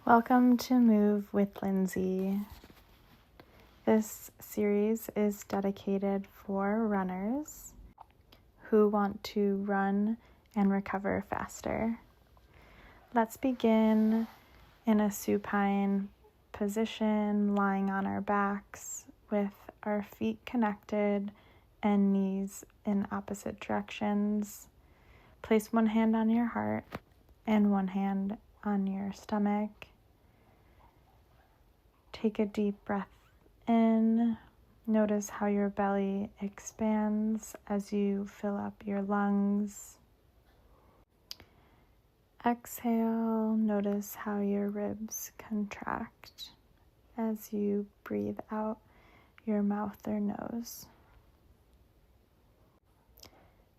Welcome to Move with Lindsey. This series is dedicated for runners who want to run and recover faster. Let's begin in a supine position, lying on our backs with our feet connected and knees in opposite directions. Place one hand on your heart and one hand on your stomach. Take a deep breath in. Notice how your belly expands as you fill up your lungs. Exhale. Notice how your ribs contract as you breathe out your mouth or nose.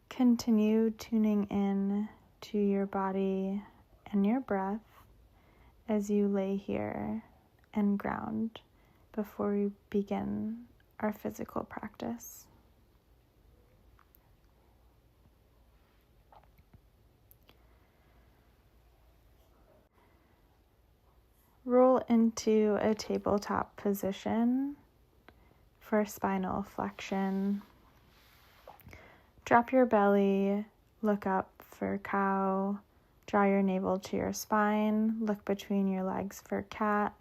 Continue tuning in to your body and your breath as you lay here and ground before we begin our physical practice. Roll into a tabletop position for spinal flexion. Drop your belly, look up for cow, draw your navel to your spine, look between your legs for cat.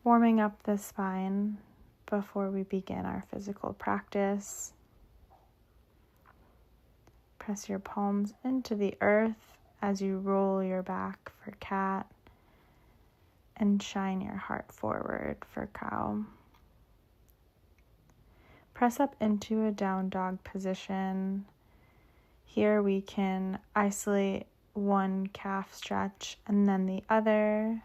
Warming up the spine before we begin our physical practice. Press your palms into the earth as you roll your back for cat and shine your heart forward for cow. Press up into a down dog position. Here we can isolate one calf stretch and then the other,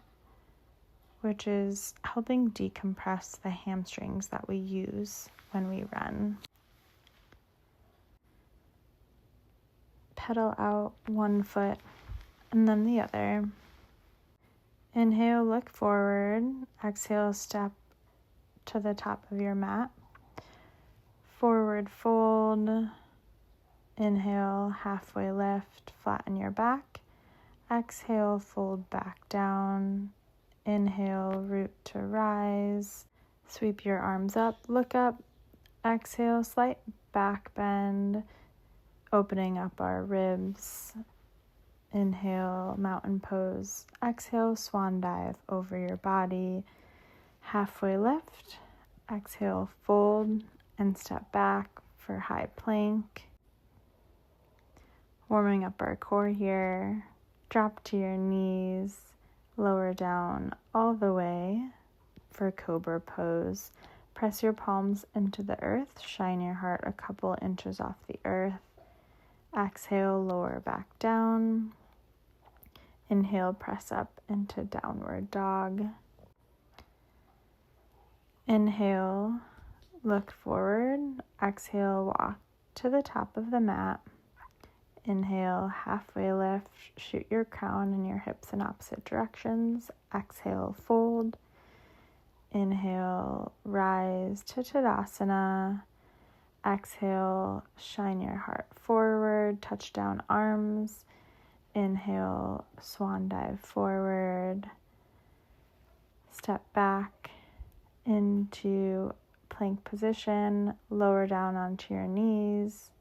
which is helping decompress the hamstrings that we use when we run. Pedal out one foot and then the other. Inhale, look forward. Exhale, step to the top of your mat. Forward fold. Inhale, halfway lift, flatten your back. Exhale, fold back down. Inhale, root to rise. Sweep your arms up, look up. Exhale, slight back bend, opening up our ribs. Inhale, mountain pose. Exhale, swan dive over your body. Halfway lift. Exhale, fold and step back for high plank. Warming up our core here. Drop to your knees. Lower down all the way for cobra pose. Press your palms into the earth. Shine your heart a couple inches off the earth. Exhale, lower back down. Inhale, press up into downward dog. Inhale, look forward. Exhale, walk to the top of the mat. Inhale, halfway lift, shoot your crown and your hips in opposite directions. Exhale, fold. Inhale, rise to Tadasana. Exhale, shine your heart forward, touch down arms. Inhale, swan dive forward. Step back into plank position, lower down onto your knees.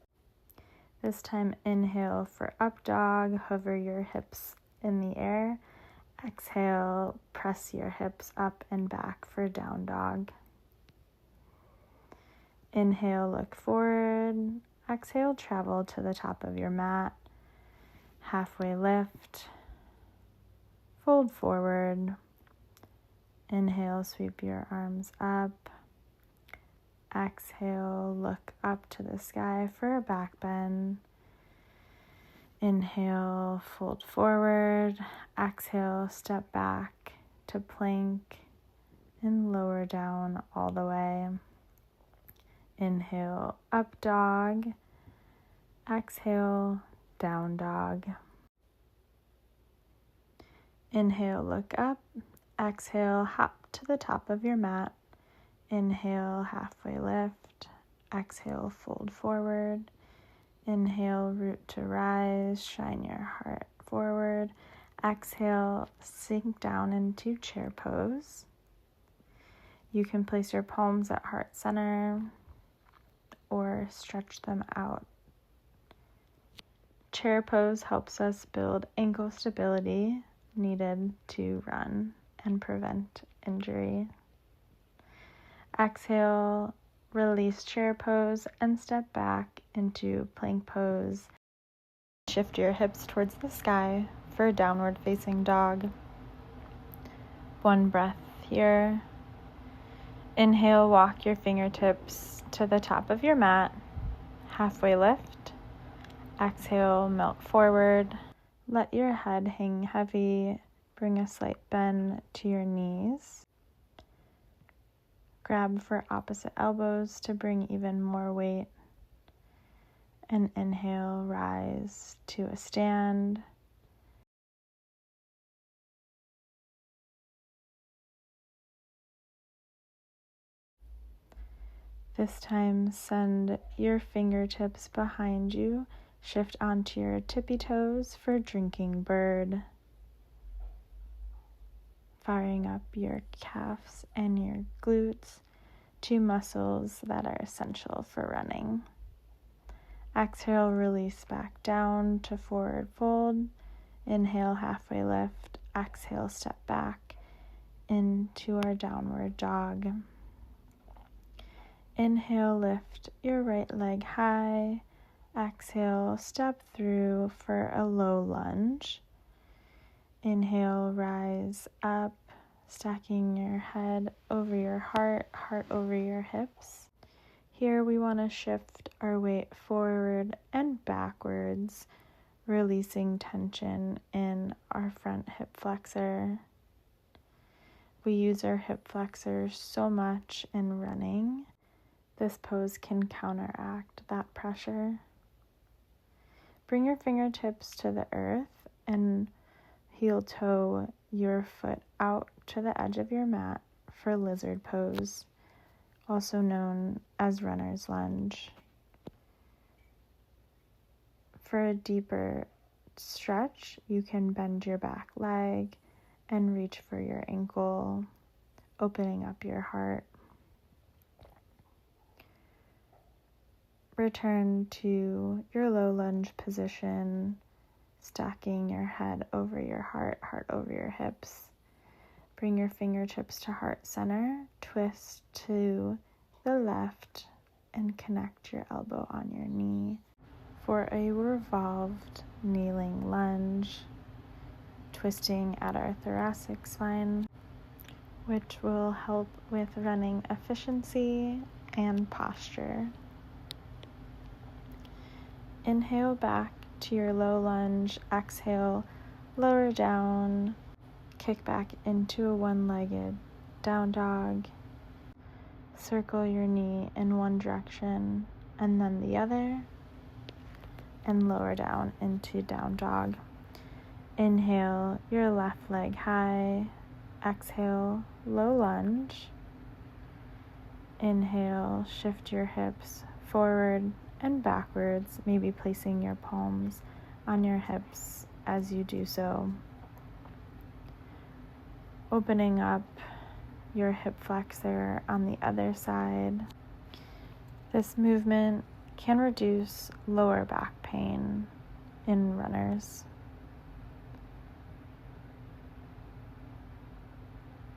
This time, inhale for up dog, hover your hips in the air. Exhale, press your hips up and back for down dog. Inhale, look forward. Exhale, travel to the top of your mat. Halfway lift. Fold forward. Inhale, sweep your arms up. Exhale, look up to the sky for a back bend. Inhale, fold forward. Exhale, step back to plank and lower down all the way. Inhale, up dog. Exhale, down dog. Inhale, look up. Exhale, hop to the top of your mat. Inhale, halfway lift. Exhale, fold forward. Inhale, root to rise. Shine your heart forward. Exhale, sink down into chair pose. You can place your palms at heart center or stretch them out. Chair pose helps us build ankle stability needed to run and prevent injury. Exhale, release chair pose and step back into plank pose. Shift your hips towards the sky for downward facing dog. One breath here. Inhale, walk your fingertips to the top of your mat. Halfway lift. Exhale, melt forward. Let your head hang heavy. Bring a slight bend to your knees. Grab for opposite elbows to bring even more weight. And inhale, rise to a stand. This time, send your fingertips behind you. Shift onto your tippy toes for drinking bird. Firing up your calves and your glutes, two muscles that are essential for running. Exhale, release back down to forward fold. Inhale, halfway lift. Exhale, step back into our downward dog. Inhale, lift your right leg high. Exhale, step through for a low lunge. Inhale, rise up, stacking your head over your heart, heart over your hips. Here we want to shift our weight forward and backwards, releasing tension in our front hip flexor. We use our hip flexor so much in running. This pose can counteract that pressure. Bring your fingertips to the earth and heel toe your foot out to the edge of your mat for lizard pose, also known as runner's lunge. For a deeper stretch, you can bend your back leg and reach for your ankle, opening up your heart. Return to your low lunge position, stacking your head over your heart, heart over your hips. Bring your fingertips to heart center, twist to the left, and connect your elbow on your knee for a revolved kneeling lunge, twisting at our thoracic spine, which will help with running efficiency and posture. Inhale back to your low lunge. Exhale, lower down, kick back into a one-legged down dog. Circle your knee in one direction and then the other, and lower down into down dog. Inhale your left leg high. Exhale, low lunge. Inhale, shift your hips forward and backwards, maybe placing your palms on your hips as you do so. Opening up your hip flexor on the other side. This movement can reduce lower back pain in runners.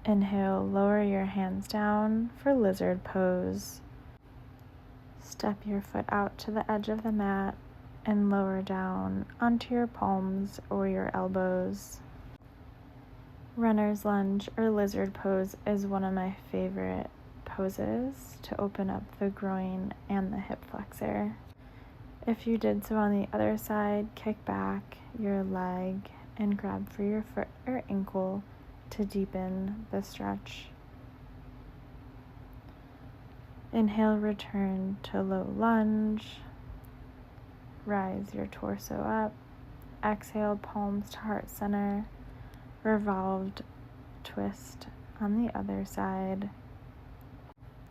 Inhale, lower your hands down for lizard pose. Step your foot out to the edge of the mat and lower down onto your palms or your elbows. Runner's lunge or lizard pose is one of my favorite poses to open up the groin and the hip flexor. If you did so on the other side, kick back your leg and grab for your foot or ankle to deepen the stretch. Inhale, return to low lunge. Rise your torso up. Exhale, palms to heart center. Revolved twist on the other side.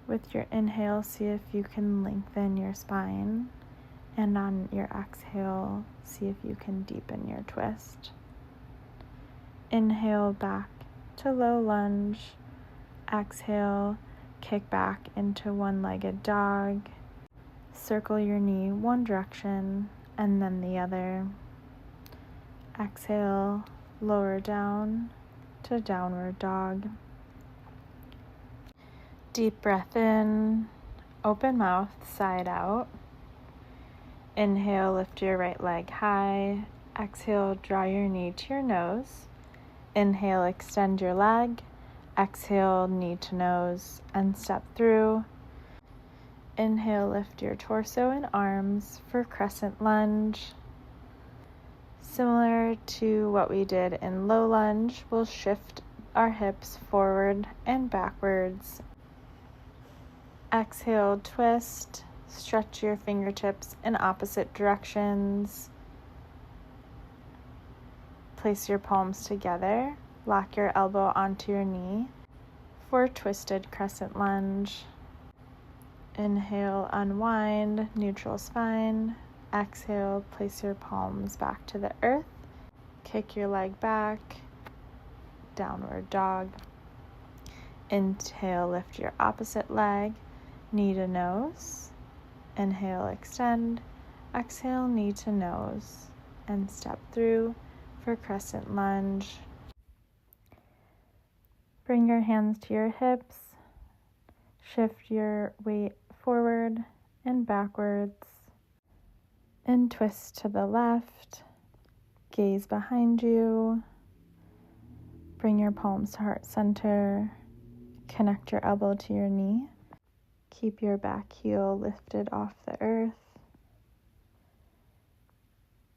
With your inhale, see if you can lengthen your spine. And on your exhale, see if you can deepen your twist. Inhale back to low lunge. Exhale, kick back into one-legged dog. Circle your knee one direction and then the other. Exhale, lower down to downward dog. Deep breath in, open mouth, side out. Inhale, lift your right leg high. Exhale, draw your knee to your nose. Inhale, extend your leg. Exhale, knee to nose and step through. Inhale, lift your torso and arms for Crescent Lunge. Similar to what we did in low lunge, we'll shift our hips forward and backwards. Exhale, twist, stretch your fingertips in opposite directions. Place your palms together, lock your elbow onto your knee for twisted Crescent Lunge. Inhale, unwind, neutral spine. Exhale, place your palms back to the earth. Kick your leg back, downward dog. Inhale, lift your opposite leg, knee to nose. Inhale, extend. Exhale, knee to nose and step through for Crescent Lunge. Bring your hands to your hips. Shift your weight forward and backwards. And twist to the left. Gaze behind you. Bring your palms to heart center. Connect your elbow to your knee. Keep your back heel lifted off the earth.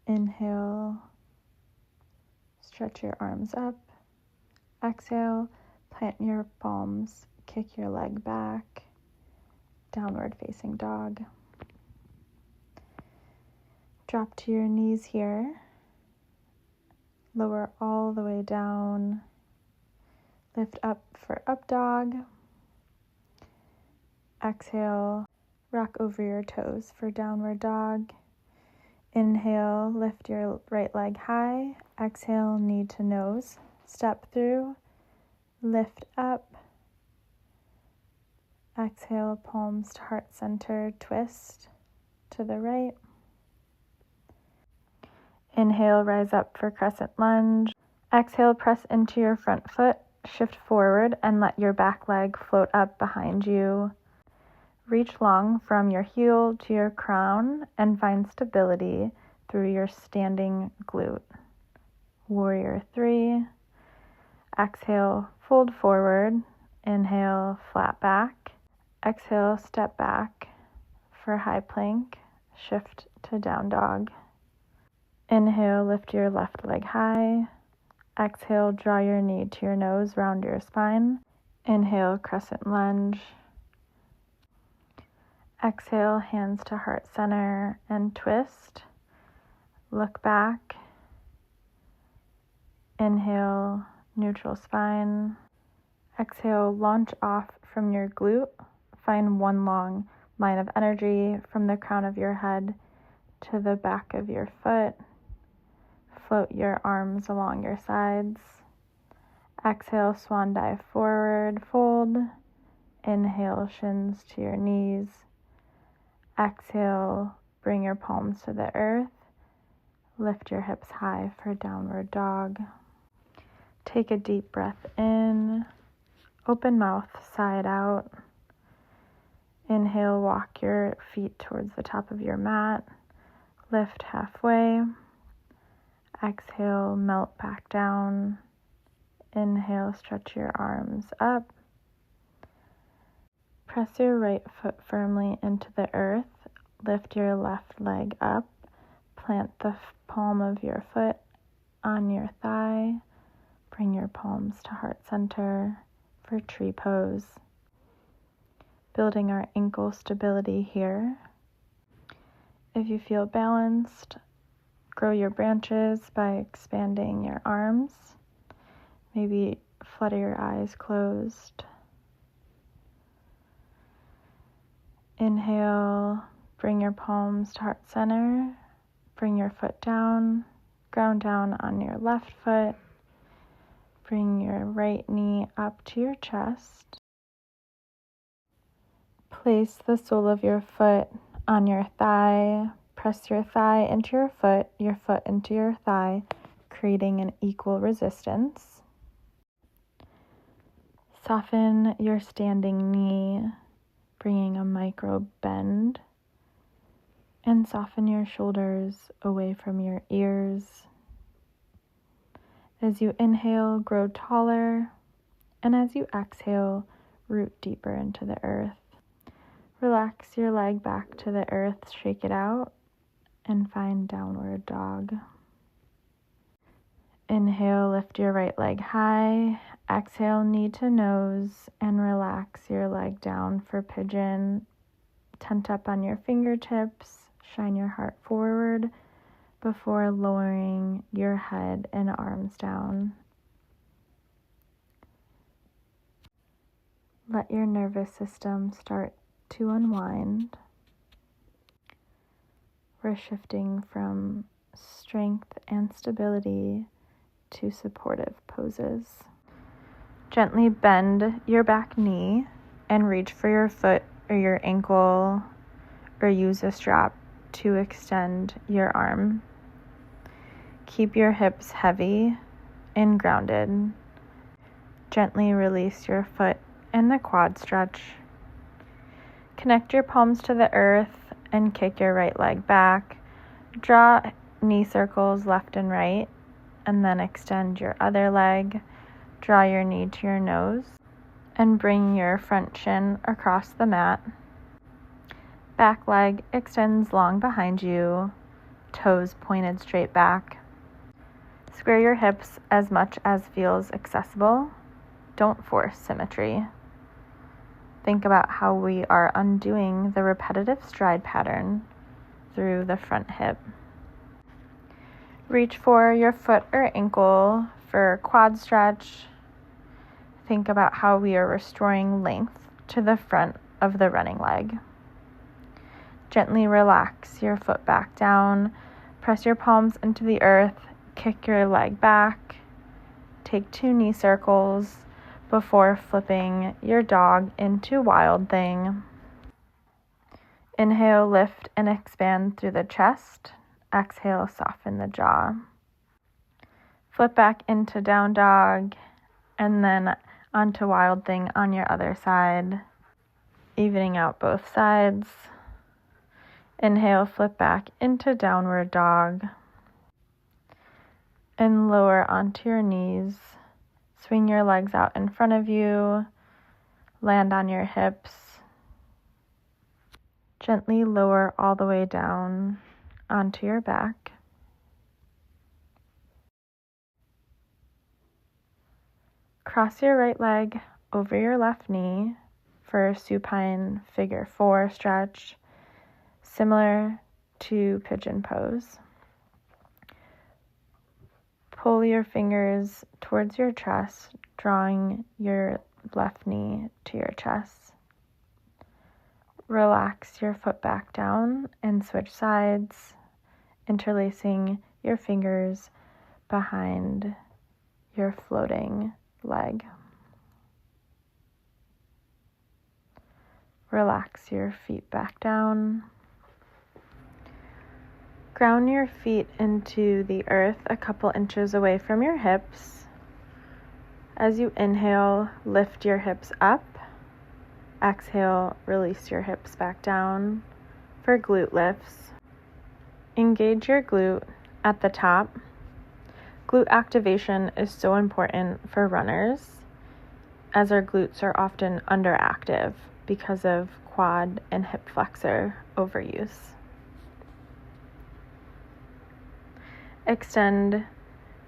Inhale. Stretch your arms up. Exhale. Plant your palms. Kick your leg back. Downward facing dog. Drop to your knees here. Lower all the way down. Lift up for up dog. Exhale, rock over your toes for downward dog. Inhale, lift your right leg high. Exhale, knee to nose. Step through. Lift up. Exhale, palms to heart center, twist to the right. Inhale, rise up for Crescent Lunge. Exhale, press into your front foot, shift forward, and let your back leg float up behind you. Reach long from your heel to your crown and find stability through your standing glute. Warrior 3. Exhale, fold forward. Inhale, flat back. Exhale, step back for high plank. Shift to down dog. Inhale, lift your left leg high. Exhale, draw your knee to your nose, round your spine. Inhale, Crescent Lunge. Exhale, hands to heart center and twist. Look back. Inhale, neutral spine. Exhale, launch off from your glute. Find one long line of energy from the crown of your head to the back of your foot. Float your arms along your sides. Exhale, swan dive forward, fold. Inhale, shins to your knees. Exhale, bring your palms to the earth. Lift your hips high for downward dog. Take a deep breath in. Open mouth, side out. Inhale, walk your feet towards the top of your mat. Lift halfway. Exhale, melt back down. Inhale, stretch your arms up. Press your right foot firmly into the earth. Lift your left leg up. Plant the palm of your foot on your thigh. Bring your palms to heart center for tree pose. Building our ankle stability here. If you feel balanced, grow your branches by expanding your arms. Maybe flutter your eyes closed. Inhale, bring your palms to heart center. Bring your foot down, ground down on your left foot. Bring your right knee up to your chest. Place the sole of your foot on your thigh. Press your thigh into your foot into your thigh, creating an equal resistance. Soften your standing knee, bringing a micro bend, and soften your shoulders away from your ears. As you inhale, grow taller, and as you exhale, root deeper into the earth. Relax your leg back to the earth, shake it out, and find downward dog. Inhale, lift your right leg high. Exhale, knee to nose, and relax your leg down for pigeon. Tent up on your fingertips, shine your heart forward before lowering your head and arms down. Let your nervous system start to unwind. We're shifting from strength and stability to supportive poses. Gently bend your back knee and reach for your foot or your ankle, or use a strap to extend your arm. Keep your hips heavy and grounded. Gently release your foot and the quad stretch. Connect your palms to the earth and kick your right leg back. Draw knee circles left and right, and then extend your other leg. Draw your knee to your nose and bring your front shin across the mat. Back leg extends long behind you, toes pointed straight back. Square your hips as much as feels accessible. Don't force symmetry. Think about how we are undoing the repetitive stride pattern through the front hip. Reach for your foot or ankle for quad stretch. Think about how we are restoring length to the front of the running leg. Gently relax your foot back down. Press your palms into the earth. Kick your leg back. Take 2 knee circles before flipping your dog into wild thing. Inhale, lift and expand through the chest. Exhale, soften the jaw. Flip back into down dog and then onto wild thing on your other side, evening out both sides. Inhale, flip back into downward dog and lower onto your knees. Swing your legs out in front of you. Land on your hips. Gently lower all the way down onto your back. Cross your right leg over your left knee for a supine figure 4 stretch, similar to Pigeon Pose. Pull your fingers towards your chest, drawing your left knee to your chest. Relax your foot back down and switch sides, interlacing your fingers behind your floating leg. Relax your feet back down. Ground your feet into the earth a couple inches away from your hips. As you inhale, lift your hips up. Exhale, release your hips back down for glute lifts. Engage your glute at the top. Glute activation is so important for runners, as our glutes are often underactive because of quad and hip flexor overuse. Extend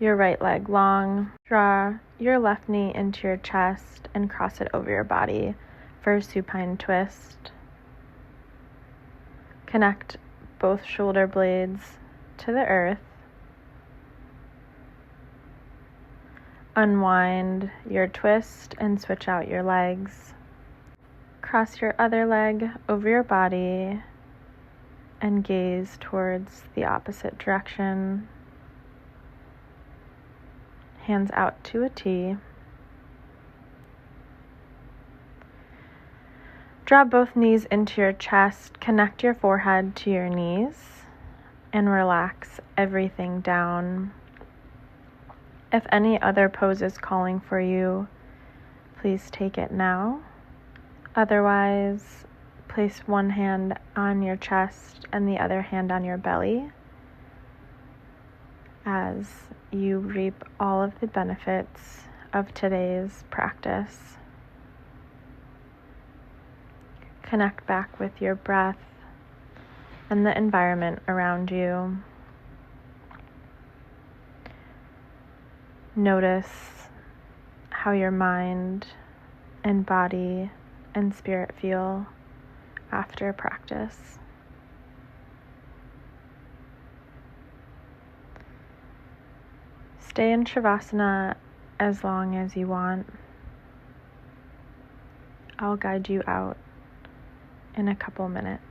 your right leg long. Draw your left knee into your chest and cross it over your body for a supine twist. Connect both shoulder blades to the earth. Unwind your twist and switch out your legs. Cross your other leg over your body and gaze towards the opposite direction. Hands out to a T. Draw both knees into your chest, connect your forehead to your knees, and relax everything down. If any other pose is calling for you, please take it now. Otherwise, place one hand on your chest and the other hand on your belly as you reap all of the benefits of today's practice. Connect back with your breath and the environment around you. Notice how your mind and body and spirit feel after practice. Stay in Shavasana as long as you want. I'll guide you out in a couple minutes.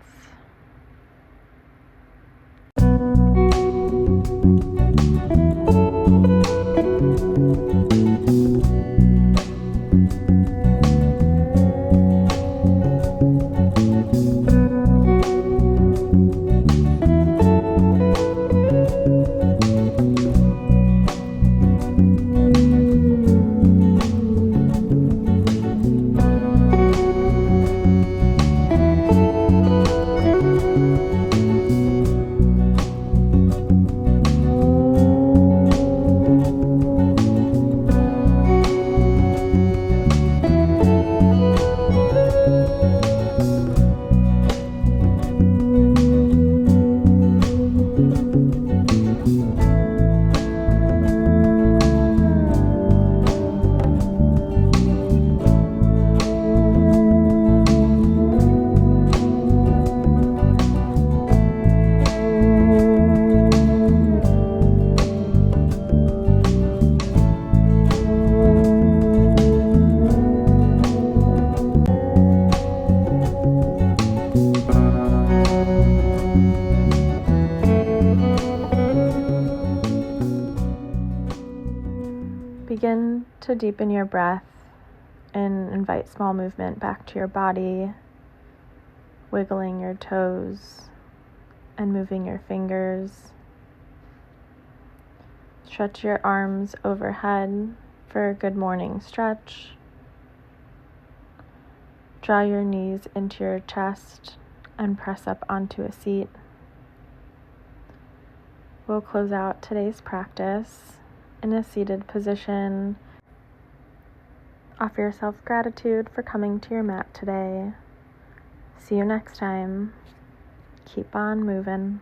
Begin to deepen your breath and invite small movement back to your body, wiggling your toes and moving your fingers. Stretch your arms overhead for a good morning stretch. Draw your knees into your chest and press up onto a seat. We'll close out today's practice in a seated position. Offer yourself gratitude for coming to your mat today. See you next time. Keep on moving.